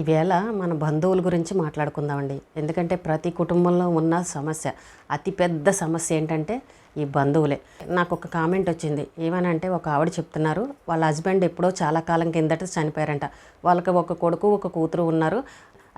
ఈవేళ మన బంధువుల గురించి మాట్లాడుకుందామండి. ఎందుకంటే ప్రతి కుటుంబంలో ఉన్న సమస్య, అతిపెద్ద సమస్య ఏంటంటే ఈ బంధువులే. నాకు ఒక కామెంట్ వచ్చింది. ఏమనంటే ఒక ఆవిడ చెప్తున్నారు, వాళ్ళ హస్బెండ్ ఎప్పుడో చాలా కాలం కిందట చనిపోయారంట. వాళ్ళకి ఒక కొడుకు ఒక కూతురు ఉన్నారు.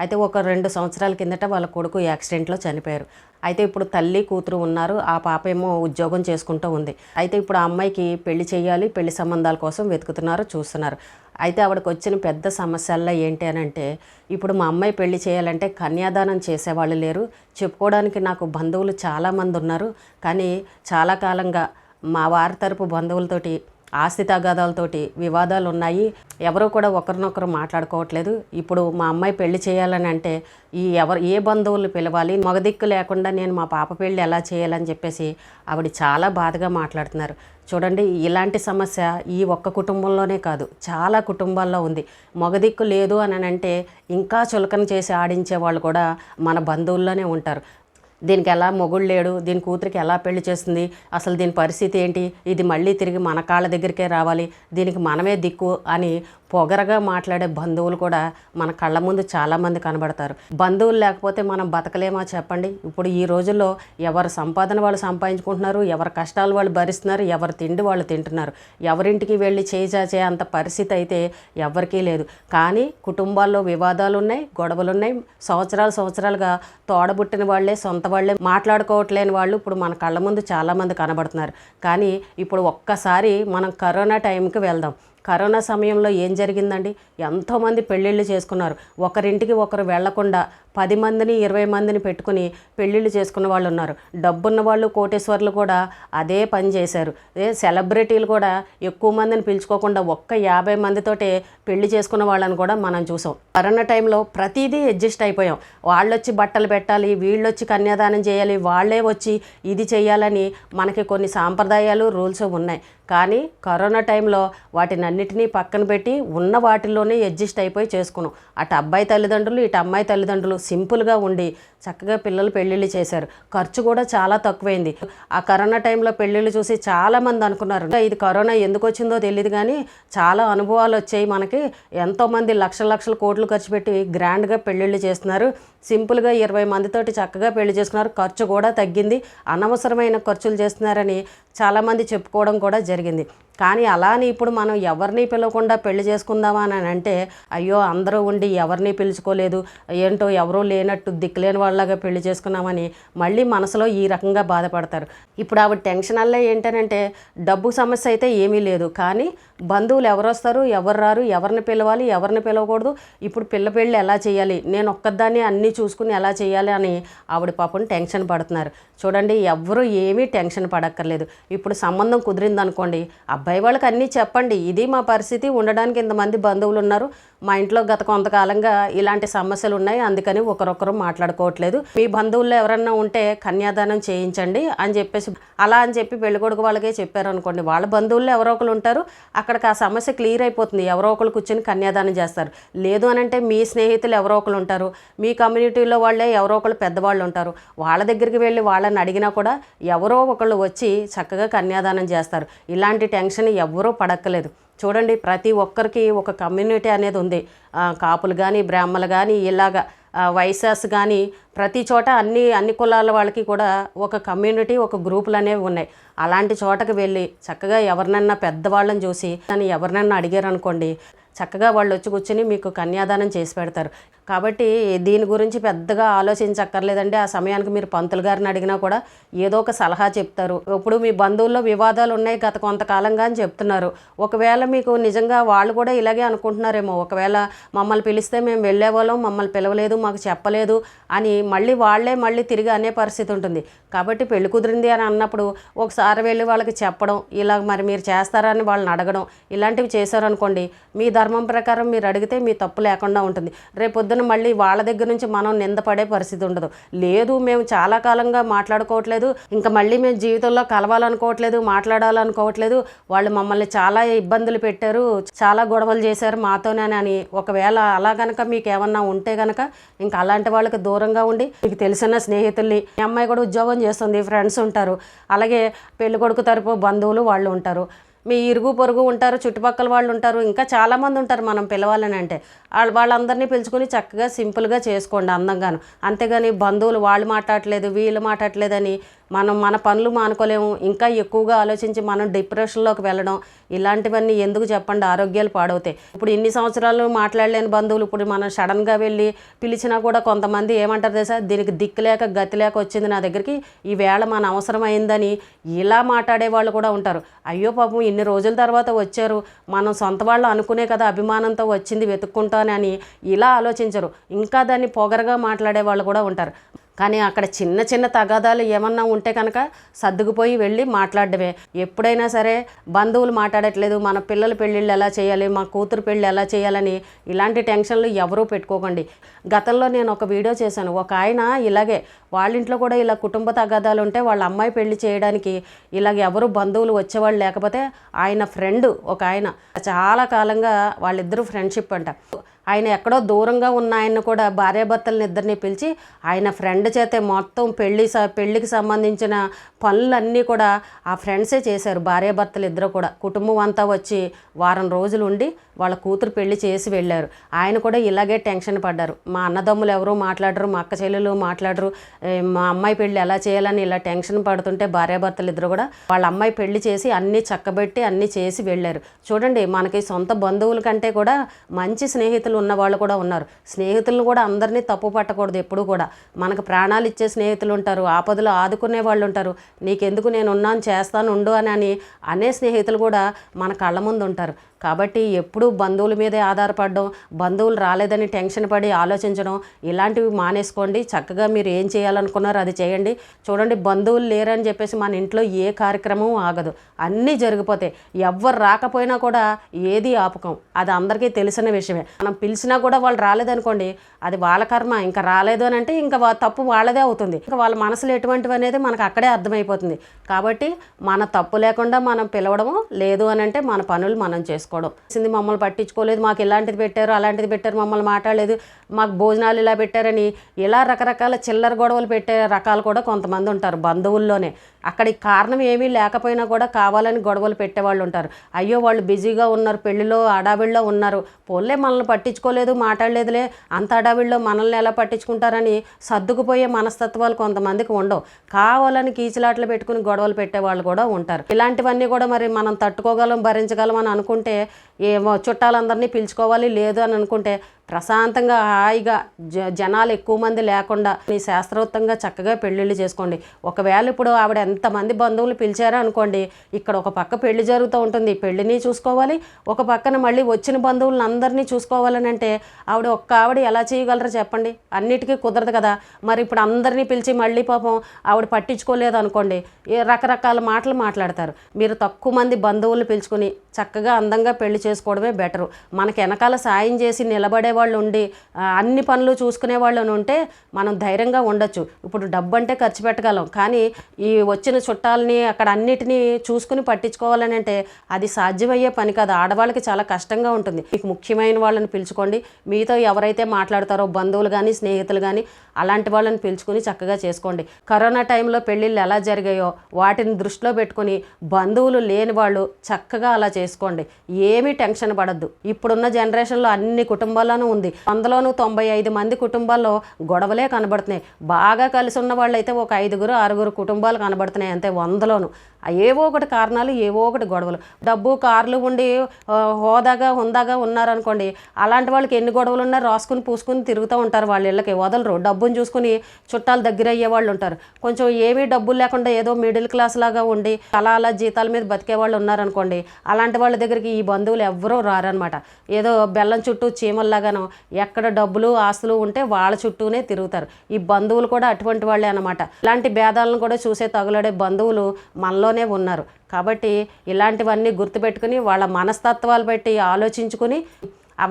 అయితే ఒక 2 సంవత్సరాల కిందట వాళ్ళ కొడుకు యాక్సిడెంట్లో చనిపోయారు. అయితే ఇప్పుడు తల్లి కూతురు ఉన్నారు. ఆ పాప ఏమో ఉద్యోగం చేసుకుంటూ ఉంది. అయితే ఇప్పుడు ఆ అమ్మాయికి పెళ్లి చేయాలి, పెళ్లి సంబంధాల కోసం వెతుకుతున్నారు, చూస్తున్నారు. అయితే ఆవిడకి వచ్చిన పెద్ద సమస్యల్లో ఏంటి అని అంటే, ఇప్పుడు మా అమ్మాయి పెళ్లి చేయాలంటే కన్యాదానం చేసేవాళ్ళు లేరు. చెప్పుకోవడానికి నాకు బంధువులు చాలామంది ఉన్నారు. కానీ చాలా కాలంగా మా వారి తరపు బంధువులతోటి ఆస్తి తగాదాలతోటి వివాదాలు ఉన్నాయి. ఎవరు కూడా ఒకరినొకరు మాట్లాడుకోవట్లేదు. ఇప్పుడు మా అమ్మాయి పెళ్లి చేయాలని అంటే ఏ బంధువులు పిలవాలి, మగదిక్కు లేకుండా నేను మా పాప పెళ్ళి ఎలా చేయాలని చెప్పేసి ఆవిడ చాలా బాధగా మాట్లాడుతున్నారు. చూడండి, ఇలాంటి సమస్య ఈ ఒక్క కుటుంబంలోనే కాదు, చాలా కుటుంబాల్లో ఉంది. మగదిక్కు లేదు అని అంటే ఇంకా చులకన చేసి ఆడించే వాళ్ళు కూడా మన బంధువుల్లోనే ఉంటారు. దీనికి ఎలా మొగుడు లేడు, దీని కూతురికి ఎలా పెళ్లి చేస్తుంది, అసలు దీని పరిస్థితి ఏంటి, ఇది మళ్ళీ తిరిగి మన కాళ్ళ దగ్గరికే రావాలి, దీనికి మనమే దిక్కు అని పొగరగా మాట్లాడే బంధువులు కూడా మన కళ్ళ ముందు చాలామంది కనబడతారు. బంధువులు లేకపోతే మనం బతకలేమా చెప్పండి. ఇప్పుడు ఈ రోజుల్లో ఎవరి సంపాదన వాళ్ళు సంపాదించుకుంటున్నారు, ఎవరి కష్టాలు వాళ్ళు భరిస్తున్నారు, ఎవరి తిండి వాళ్ళు తింటున్నారు. ఎవరింటికి వెళ్ళి చేసే అంత పరిస్థితి అయితే ఎవరికీ లేదు. కానీ కుటుంబాల్లో వివాదాలు ఉన్నాయి, గొడవలు ఉన్నాయి. సంవత్సరాలుగా తోడబుట్టిన వాళ్ళే, సొంత వాళ్ళే మాట్లాడుకోవట్లేని వాళ్ళు ఇప్పుడు మన కళ్ళ ముందు చాలామంది కనబడుతున్నారు. కానీ ఇప్పుడు ఒక్కసారి మనం కరోనా టైంకి వెళ్దాం. కరోనా సమయంలో ఏం జరిగిందండి? ఎంతోమంది పెళ్ళిళ్ళు చేసుకున్నారు. ఒకరింటికి ఒకరు వెళ్లకుండా 10 మందిని 20 మందిని పెట్టుకుని పెళ్ళిళ్ళు చేసుకున్న వాళ్ళు ఉన్నారు. డబ్బున్న వాళ్ళు, కోటేశ్వర్లు కూడా అదే పని చేశారు. సెలబ్రిటీలు కూడా ఎక్కువ మందిని పిలుచుకోకుండా ఒక్క 50 మందితోటే పెళ్లి చేసుకున్న వాళ్ళని కూడా మనం చూసాం. కరోనా టైంలో ప్రతిదీ అడ్జస్ట్ అయిపోయాం. వాళ్ళొచ్చి బట్టలు పెట్టాలి, వీళ్ళొచ్చి కన్యాదానం చేయాలి, వాళ్ళే వచ్చి ఇది చేయాలని మనకి కొన్ని సాంప్రదాయాలు, రూల్స్ ఉన్నాయి. కానీ కరోనా టైంలో వాటినన్నిటినీ పక్కన పెట్టి ఉన్న వాటిల్లోనే అడ్జస్ట్ అయిపోయి చేసుకున్నాం. అటు అబ్బాయి తల్లిదండ్రులు, ఇటు అమ్మాయి తల్లిదండ్రులు సింపుల్గా ఉండి చక్కగా పిల్లలు పెళ్ళిళ్ళు చేశారు. ఖర్చు కూడా చాలా తక్కువైంది. ఆ కరోనా టైంలో పెళ్ళిళ్ళు చూసి చాలామంది అనుకున్నారు ఇది కరోనా ఎందుకు వచ్చిందో తెలియదు, కానీ చాలా అనుభవాలు వచ్చాయి మనకి. ఎంతోమంది లక్షల కోట్లు ఖర్చు పెట్టి గ్రాండ్గా పెళ్ళిళ్ళు చేస్తున్నారు. సింపుల్గా 20 మందితోటి చక్కగా పెళ్లి చేసుకున్నారు. ఖర్చు కూడా తగ్గింది. అనవసరమైన ఖర్చులు చేస్తున్నారని చాలామంది చెప్పుకోవడం కూడా జరిగింది. కానీ అలానే ఇప్పుడు మనం ఎవరిని పిలవకుండా పెళ్లి చేసుకుందామా అని అంటే, అయ్యో అందరూ ఉండి ఎవరిని పిలుచుకోలేదు, ఏంటో ఎవరూ లేనట్టు దిక్కులేని వాళ్ళగా పెళ్లి చేసుకున్నామని మళ్ళీ మనసులో ఈ రకంగా బాధపడతారు. ఇప్పుడు ఆవిడ టెన్షన్ వల్ల ఏంటనంటే, డబ్బు సమస్య అయితే ఏమీ లేదు, కానీ బంధువులు ఎవరు వస్తారు, ఎవరు రారు, ఎవరిని పిలవాలి, ఎవరిని పిలవకూడదు, ఇప్పుడు పిల్ల పెళ్ళి ఎలా చేయాలి, నేను ఒక్కదాన్ని అన్నీ చూసుకుని ఎలా చేయాలి అని ఆవిడ పాపం టెన్షన్ పడుతున్నారు. చూడండి, ఎవరు ఏమీ టెన్షన్ పడక్కర్లేదు. ఇప్పుడు సంబంధం కుదిరిందనుకోండి, అబ్బాయి వాళ్ళకి అన్నీ చెప్పండి, ఇది మా పరిస్థితి, ఉండడానికి ఇంతమంది బంధువులు ఉన్నారు, మా ఇంట్లో గత కొంతకాలంగా ఇలాంటి సమస్యలు ఉన్నాయి, అందుకని ఒకరొకరు మాట్లాడుకోవట్లేదు, మీ బంధువుల్లో ఎవరన్నా ఉంటే కన్యాదానం చేయించండి అని చెప్పేసి అలా అని చెప్పి పెళ్ళికొడుకు వాళ్ళకే చెప్పారు అనుకోండి, వాళ్ళ బంధువుల్లో ఎవరో ఒకరు ఉంటారు, అక్కడికి ఆ సమస్య క్లియర్ అయిపోతుంది. ఎవరో ఒకరు కూర్చొని కన్యాదానం చేస్తారు. లేదు అని అంటే మీ స్నేహితులు ఎవరో ఒకరు ఉంటారు, మీ కమ్యూనిటీలో వాళ్ళే ఎవరో ఒకరు పెద్దవాళ్ళు ఉంటారు, వాళ్ళ దగ్గరికి వెళ్ళి వాళ్ళని అడిగినా కూడా ఎవరో ఒకళ్ళు వచ్చి చక్కగా కన్యాదానం చేస్తారు. ఇలాంటి టెన్షన్ ఎవ్వరూ పడక్కలేదు. చూడండి, ప్రతి ఒక్కరికి ఒక కమ్యూనిటీ అనేది ఉంది. కాపులు కానీ, బ్రాహ్మణులు కానీ, ఇలాగా వైశ్యాస్ కానీ, ప్రతి చోట అన్ని కులాల వాళ్ళకి కూడా ఒక కమ్యూనిటీ, ఒక గ్రూపులు అనేవి ఉన్నాయి. అలాంటి చోటకి వెళ్ళి చక్కగా ఎవరినన్నా పెద్దవాళ్ళని చూసి కానీ ఎవరినన్నా అడిగారు అనుకోండి, చక్కగా వాళ్ళు వచ్చి కూర్చొని మీకు కన్యాదానం చేసి పెడతారు. కాబట్టి దీని గురించి పెద్దగా ఆలోచించక్కర్లేదండి. ఆ సమయానికి మీరు పంతులు గారిని అడిగినా కూడా ఏదో ఒక సలహా చెప్తారు. ఇప్పుడు మీ బంధువుల్లో వివాదాలు ఉన్నాయి గత కొంతకాలంగా అని చెప్తున్నారు. ఒకవేళ మీకు నిజంగా వాళ్ళు కూడా ఇలాగే అనుకుంటున్నారేమో, ఒకవేళ మమ్మల్ని పిలిస్తే మేము వెళ్ళేవాళ్ళం, మమ్మల్ని పిలవలేదు, మాకు చెప్పలేదు అని వాళ్ళే తిరిగి అనే పరిస్థితి ఉంటుంది. కాబట్టి పెళ్లి కుదిరింది అని అన్నప్పుడు ఒకసారి వెళ్ళి వాళ్ళకి చెప్పడం, ఇలా మరి మీరు చేస్తారని వాళ్ళని అడగడం, ఇలాంటివి చేశారనుకోండి, మీ ధర్మం ప్రకారం మీరు అడిగితే మీ తప్పు లేకుండా ఉంటుంది. రేపొద్దున మళ్ళీ వాళ్ళ దగ్గర నుంచి మనం నిందపడే పరిస్థితి ఉండదు. లేదు మేము చాలా కాలంగా మాట్లాడుకోవట్లేదు, ఇంకా మళ్ళీ మేము జీవితంలో కలవాలనుకోవట్లేదు, మాట్లాడాలనుకోవట్లేదు, వాళ్ళు మమ్మల్ని చాలా ఇబ్బందులు పెట్టారు, చాలా గొడవలు చేశారు మాతోనే అని ఒకవేళ అలా కనుక మీకు ఏమన్నా ఉంటే కనుక ఇంకా అలాంటి వాళ్ళకి దూరంగా ఉండి, మీకు తెలిసిన స్నేహితుల్ని, మీ అమ్మాయి కూడా ఉద్యోగం చేస్తుంది, ఫ్రెండ్స్ ఉంటారు, అలాగే పెళ్ళికొడుకు తరపు బంధువులు వాళ్ళు ఉంటారు, మీ ఇరుగు పొరుగు ఉంటారు, చుట్టుపక్కల వాళ్ళు ఉంటారు, ఇంకా చాలామంది ఉంటారు మనం పిలవాలని అంటే వాళ్ళందరినీ పిలుచుకుని చక్కగా సింపుల్గా చేసుకోండి అందంగాను. అంతేగాని బంధువులు వాళ్ళు మాట్లాడట్లేదు వీళ్ళు మాట్లాడట్లేదని మన పనులు మానుకోలేము, ఇంకా ఎక్కువగా ఆలోచించి మనం డిప్రెషన్లోకి వెళ్ళడం ఇలాంటివన్నీ ఎందుకు చెప్పండి, ఆరోగ్యాలు పాడవుతాయి. ఇప్పుడు ఇన్ని సంవత్సరాలు మాట్లాడలేని బంధువులు ఇప్పుడు మనం సడన్గా వెళ్ళి పిలిచినా కూడా కొంతమంది ఏమంటారు తెలుసా, దీనికి దిక్కు లేక గతి లేక వచ్చింది నా దగ్గరికి, ఈ వేళ మన అవసరం అయిందని ఇలా మాట్లాడే వాళ్ళు కూడా ఉంటారు. అయ్యో పాపం ఇన్ని రోజుల తర్వాత వచ్చారు, మనం సొంత వాళ్ళు అనుకునే కదా అభిమానంతో వచ్చింది వెతుక్కుంటానని ఇలా ఆలోచించరు, ఇంకా దాన్ని పొగరగా మాట్లాడే వాళ్ళు కూడా ఉంటారు. కానీ అక్కడ చిన్న చిన్న తగాదాలు ఏమన్నా ఉంటే కనుక సర్దుకుపోయి వెళ్ళి మాట్లాడడమే. ఎప్పుడైనా సరే బంధువులు మాట్లాడట్లేదు, మన పిల్లల పెళ్ళిళ్ళు ఎలా చేయాలి, మా కూతురు పెళ్ళి ఎలా చేయాలని ఇలాంటి టెన్షన్లు ఎవరూ పెట్టుకోకండి. గతంలో నేను ఒక వీడియో చేశాను, ఒక ఆయన ఇలాగే వాళ్ళ ఇంట్లో కూడా ఇలా కుటుంబ తగాదాలు ఉంటే వాళ్ళ అమ్మాయి పెళ్లి చేయడానికి ఇలాగ ఎవరు బంధువులు వచ్చేవాళ్ళు లేకపోతే ఆయన ఫ్రెండ్ ఒక ఆయన చాలా కాలంగా వాళ్ళిద్దరూ ఫ్రెండ్షిప్ అంట. ఆయన ఎక్కడో దూరంగా ఉన్న ఆయన్ని కూడా భార్యాభర్తలను ఇద్దరిని పిలిచి ఆయన ఫ్రెండ్ చేతే మొత్తం పెళ్ళికి సంబంధించిన పనులన్నీ కూడా ఆ ఫ్రెండ్సే చేశారు. భార్యాభర్తలు ఇద్దరు కూడా కుటుంబం అంతా వచ్చి వారం రోజులు ఉండి వాళ్ళ కూతురు పెళ్లి చేసి వెళ్ళారు. ఆయన కూడా ఇలాగే టెన్షన్ పడ్డారు, మా అన్నదమ్ములు ఎవరూ మాట్లాడరు, మా అక్క చెల్లెలు మాట్లాడరు, మా అమ్మాయి పెళ్ళి ఎలా చేయాలని ఇలా టెన్షన్ పడుతుంటే భార్యాభర్తలు ఇద్దరు కూడా వాళ్ళ అమ్మాయి పెళ్లి చేసి అన్నీ చక్కబెట్టి అన్నీ చేసి వెళ్ళారు. చూడండి, మనకి సొంత బంధువుల కంటే కూడా మంచి స్నేహితులు ఉన్న వాళ్ళు కూడా ఉన్నారు. స్నేహితులను కూడా అందరినీ తప్పు పట్టకూడదు. ఎప్పుడు కూడా మనకు ప్రాణాలు ఇచ్చే స్నేహితులు ఉంటారు, ఆపదలు ఆదుకునే వాళ్ళు ఉంటారు, నీకెందుకు నేను ఉన్నాను చేస్తాను ఉండు అని అనే స్నేహితులు కూడా మన కళ్ళ ముందు ఉంటారు. కాబట్టి ఎప్పుడూ బంధువుల మీదే ఆధారపడడం, బంధువులు రాలేదని టెన్షన్ పడి ఆలోచించడం ఇలాంటివి మానేసుకోండి. చక్కగా మీరు ఏం చేయాలనుకున్నారో అది చేయండి. చూడండి, బంధువులు లేరని చెప్పేసి మన ఇంట్లో ఏ కార్యక్రమం ఆగదు, అన్నీ జరిగిపోతాయి. ఎవ్వరు రాకపోయినా కూడా ఏది ఆపకం, అది అందరికీ తెలిసిన విషయమే. మనం పిలిచినా కూడా వాళ్ళు రాలేదనుకోండి, అది వాళ్ళ కర్మ, ఇంకా రాలేదు అని అంటే ఇంకా తప్పు వాళ్ళదే అవుతుంది. ఇంకా వాళ్ళ మనసులో ఎటువంటివి అనేది మనకు అక్కడే అర్థమైపోతుంది. కాబట్టి మన తప్పు లేకుండా మనం పిలవడము, లేదు అని అంటే మన పనులు మనం చేసుకోవడం. మమ్మల్ని పట్టించుకోలేదు, మాకు ఇలాంటిది పెట్టారు అలాంటిది పెట్టారు, మమ్మల్ని మాట్లాడలేదు, మాకు భోజనాలు ఇలా పెట్టారని ఇలా రకరకాల చిల్లర గొడవలు పెట్టే రకాలు కూడా కొంతమంది ఉంటారు బంధువుల్లోనే. అక్కడికి కారణం ఏమీ లేకపోయినా కూడా కావాలని గొడవలు పెట్టేవాళ్ళు ఉంటారు. అయ్యో వాళ్ళు బిజీగా ఉన్నారు, పెళ్ళిలో అడావిడిలో ఉన్నారు, పోన్లే మనల్ని పట్టించుకోలేదు మాట్లాడలేదులే, అంత అడావిడిలో మనల్ని ఎలా పట్టించుకుంటారని సర్దుకుపోయే మనస్తత్వాలు కొంతమందికి ఉండవు. కావాలని కీచులాట్లు పెట్టుకుని గొడవలు పెట్టేవాళ్ళు కూడా ఉంటారు. ఇలాంటివన్నీ కూడా మరి మనం తట్టుకోగలం భరించగలం అని అనుకుంటే ఏమో చుట్టాలందరినీ పిలుచుకోవాలి, లేదు అని అనుకుంటే ప్రశాంతంగా హాయిగా జనాలు ఎక్కువ మంది లేకుండా మీ శాస్త్రోక్తంగా చక్కగా పెళ్ళిళ్ళు చేసుకోండి. ఒకవేళ ఇప్పుడు ఆవిడ ఎంతమంది బంధువులు పిలిచారో అనుకోండి, ఇక్కడ ఒక పక్క పెళ్లి జరుగుతూ ఉంటుంది, పెళ్ళిని చూసుకోవాలి, ఒక పక్కన మళ్ళీ వచ్చిన బంధువులను అందరినీ చూసుకోవాలని అంటే ఆవిడ ఎలా చేయగలరో చెప్పండి, అన్నిటికీ కుదరదు కదా. మరి ఇప్పుడు అందరినీ పిలిచి మళ్ళీ పాపం ఆవిడ పట్టించుకోలేదు అనుకోండి, రకరకాల మాటలు మాట్లాడతారు. మీరు తక్కువ మంది బంధువులు పిలుచుకుని చక్కగా అందంగా పెళ్లి చేసుకోవడమే బెటరు. మనకి వెనకాల సాయం చేసి నిలబడే వాళ్ళు ఉండి అన్ని పనులు చూసుకునే వాళ్ళు ఉంటే మనం ధైర్యంగా ఉండొచ్చు. ఇప్పుడు డబ్బు అంటే ఖర్చు పెట్టగలం, కానీ ఈ వచ్చిన చుట్టాలని అక్కడ అన్నిటినీ చూసుకుని పట్టించుకోవాలని అంటే అది సాధ్యమయ్యే పని కాదు. ఆడవాళ్ళకి చాలా కష్టంగా ఉంటుంది. మీకు ముఖ్యమైన వాళ్ళని పిలుచుకోండి, మీతో ఎవరైతే మాట్లాడతారో బంధువులు కానీ స్నేహితులు కానీ అలాంటి వాళ్ళని పిలుచుకుని చక్కగా చేసుకోండి. కరోనా టైంలో పెళ్ళిళ్ళు ఎలా జరిగాయో వాటిని దృష్టిలో పెట్టుకుని బంధువులు లేని వాళ్ళు చక్కగా అలా చేసుకోండి, ఏమీ టెన్షన్ పడద్దు. ఇప్పుడున్న జనరేషన్లో అన్ని కుటుంబాల్లోనూ ఉంది, అందులోనూ 95 మంది కుటుంబాల్లో గొడవలే కనబడుతున్నాయి. బాగా కలిసి ఉన్న వాళ్ళు అయితే ఒక 5-6 కుటుంబాలు కనబడుతున్నాయి అంతే, 100లోనూ ఏవో ఒకటి కారణాలు, ఏవో ఒకటి గొడవలు. డబ్బు కార్లు ఉండి హుందాగా ఉన్నారనుకోండి, అలాంటి వాళ్ళకి ఎన్ని గొడవలు ఉన్నా రాసుకుని పూసుకుని తిరుగుతూ ఉంటారు, వాళ్ళ ఇళ్ళకి వదలరు. డబ్బుని చూసుకుని చుట్టాలు దగ్గర అయ్యే వాళ్ళు ఉంటారు. కొంచెం ఏమీ డబ్బులు లేకుండా ఏదో మిడిల్ క్లాస్ లాగా ఉండి అలా జీతాల మీద బతికే వాళ్ళు ఉన్నారనుకోండి, అలాంటి వాళ్ళ దగ్గరికి ఈ బంధువులు ఎవ్వరూ రారనమాట. ఏదో బెల్లం చుట్టూ చీమల్లాగాను ఎక్కడ డబ్బులు ఆస్తులు ఉంటే వాళ్ళ చుట్టూనే తిరుగుతారు. ఈ బంధువులు కూడా అటువంటి వాళ్ళే అనమాట. ఇలాంటి భేదాలను కూడా చూసే తగులాడే బంధువులు మనలోనే ఉన్నారు. కాబట్టి ఇలాంటివన్నీ గుర్తుపెట్టుకుని వాళ్ళ మనస్తత్వాలు బట్టి ఆలోచించుకుని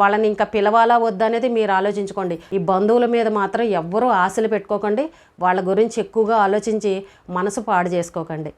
వాళ్ళని ఇంకా పిలవాలా వద్దా అనేది మీరు ఆలోచించుకోండి. ఈ బంధువుల మీద మాత్రం ఎవ్వరూ ఆశలు పెట్టుకోకండి, వాళ్ళ గురించి ఎక్కువగా ఆలోచించి మనసు పాడు చేసుకోకండి.